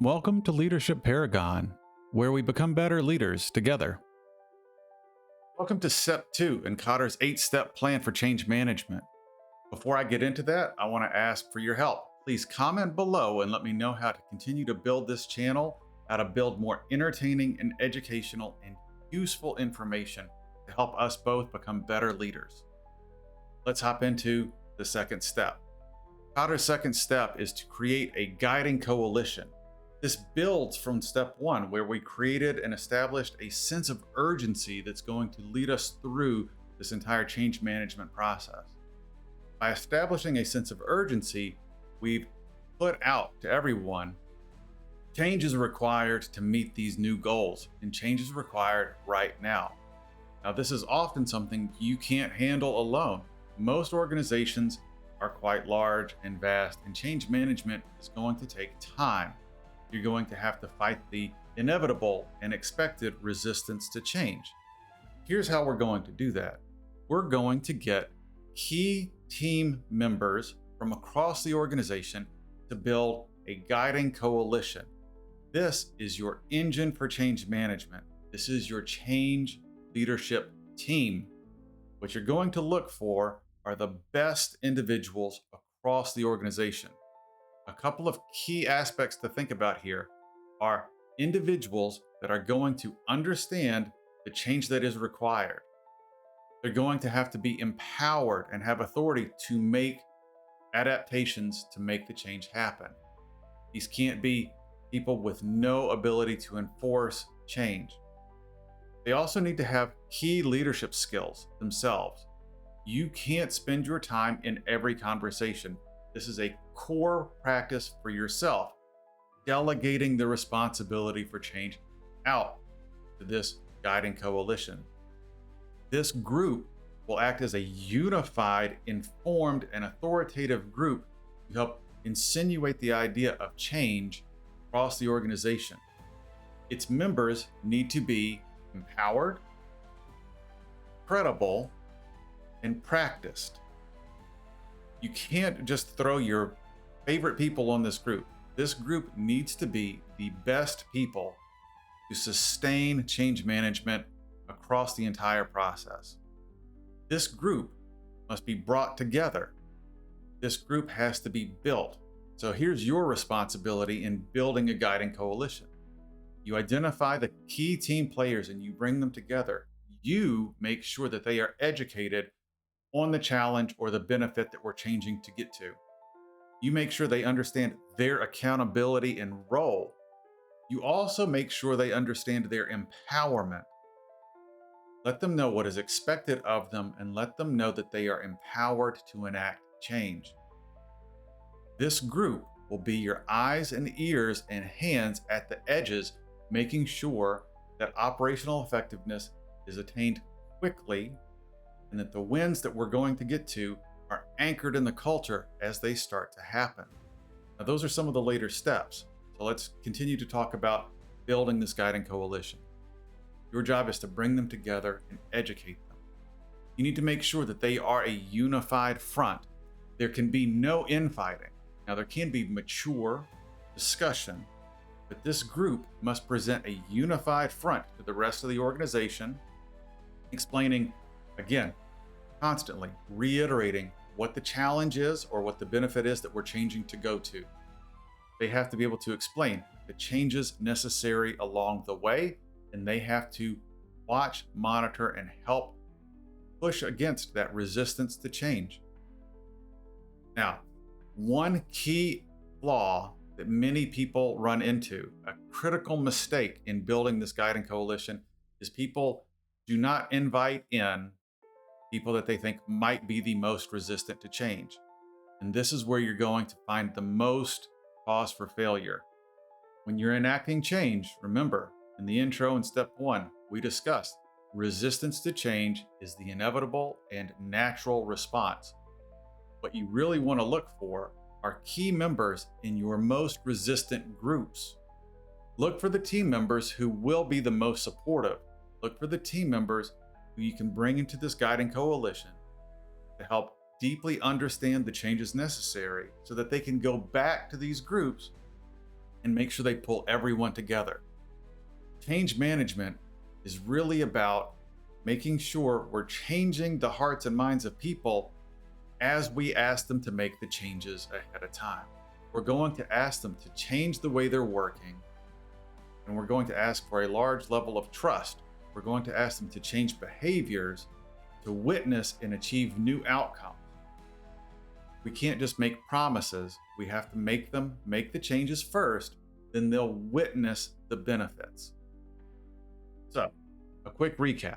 Welcome to Leadership Paragon, where we become better leaders together. Welcome to Step 2 in Kotter's 8-step plan for change management. Before I get into that, I want to ask for your help. Please comment below and let me know how to continue to build this channel, how to build more entertaining and educational and useful information to help us both become better leaders. Let's hop into the second step. Kotter's second step is to create a guiding coalition. This builds from step 1, where we created and established a sense of urgency that's going to lead us through this entire change management process. By establishing a sense of urgency, we've put out to everyone, change is required to meet these new goals, and change is required right now. Now, this is often something you can't handle alone. Most organizations are quite large and vast, and change management is going to take time. You're going to have to fight the inevitable and expected resistance to change. Here's how we're going to do that. We're going to get key team members from across the organization to build a guiding coalition. This is your engine for change management. This is your change leadership team. What you're going to look for are the best individuals across the organization. A couple of key aspects to think about here are individuals that are going to understand the change that is required. They're going to have to be empowered and have authority to make adaptations to make the change happen. These can't be people with no ability to enforce change. They also need to have key leadership skills themselves. You can't spend your time in every conversation. This is a core practice for yourself, delegating the responsibility for change out to this guiding coalition. This group will act as a unified, informed, and authoritative group to help insinuate the idea of change across the organization. Its members need to be empowered, credible, and practiced. You can't just throw your favorite people on this group. This group needs to be the best people to sustain change management across the entire process. This group must be brought together. This group has to be built. So here's your responsibility in building a guiding coalition. You identify the key team players and you bring them together. You make sure that they are educated on the challenge or the benefit that we're changing to get to. You make sure they understand their accountability and role. You also make sure they understand their empowerment. Let them know what is expected of them and let them know that they are empowered to enact change. This group will be your eyes and ears and hands at the edges, making sure that operational effectiveness is attained quickly and that the wins that we're going to get to are anchored in the culture as they start to happen. Now, those are some of the later steps. So let's continue to talk about building this guiding coalition. Your job is to bring them together and educate them. You need to make sure that they are a unified front. There can be no infighting. Now, there can be mature discussion, but this group must present a unified front to the rest of the organization, explaining, again, constantly reiterating what the challenge is or what the benefit is that we're changing to go to. They have to be able to explain the changes necessary along the way, and they have to watch, monitor, and help push against that resistance to change. Now, one key flaw that many people run into, a critical mistake in building this guiding coalition, is people do not invite in people that they think might be the most resistant to change. And this is where you're going to find the most cause for failure. When you're enacting change, remember, in the intro in step 1, we discussed resistance to change is the inevitable and natural response. What you really want to look for are key members in your most resistant groups. Look for the team members who will be the most supportive. Look for the team members who you can bring into this guiding coalition to help deeply understand the changes necessary so that they can go back to these groups and make sure they pull everyone together. Change management is really about making sure we're changing the hearts and minds of people as we ask them to make the changes ahead of time. We're going to ask them to change the way they're working, and we're going to ask for a large level of trust. We're going to ask them to change behaviors to witness and achieve new outcomes. We can't just make promises. We have to make the changes first, then they'll witness the benefits. So, a quick recap.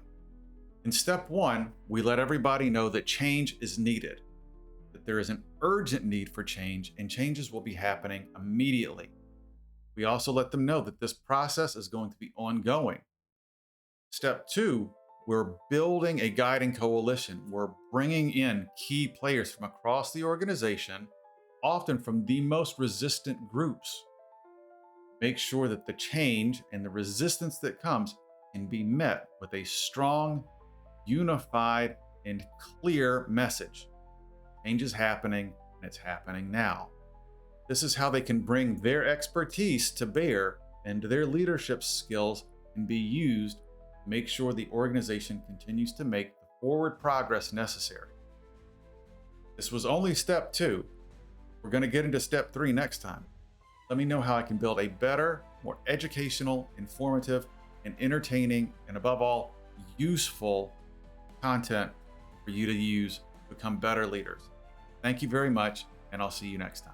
In step 1, we let everybody know that change is needed, that there is an urgent need for change, and changes will be happening immediately. We also let them know that this process is going to be ongoing. Step 2, we're building a guiding coalition. We're bringing in key players from across the organization, often from the most resistant groups. Make sure that the change and the resistance that comes can be met with a strong, unified, and clear message. Change is happening, and it's happening now. This is how they can bring their expertise to bear, and their leadership skills can be used to make sure the organization continues to make the forward progress necessary. This was only step 2. We're going to get into step 3 next time. Let me know how I can build a better, more educational, informative, and entertaining, and above all, useful content for you to use to become better leaders. Thank you very much, and I'll see you next time.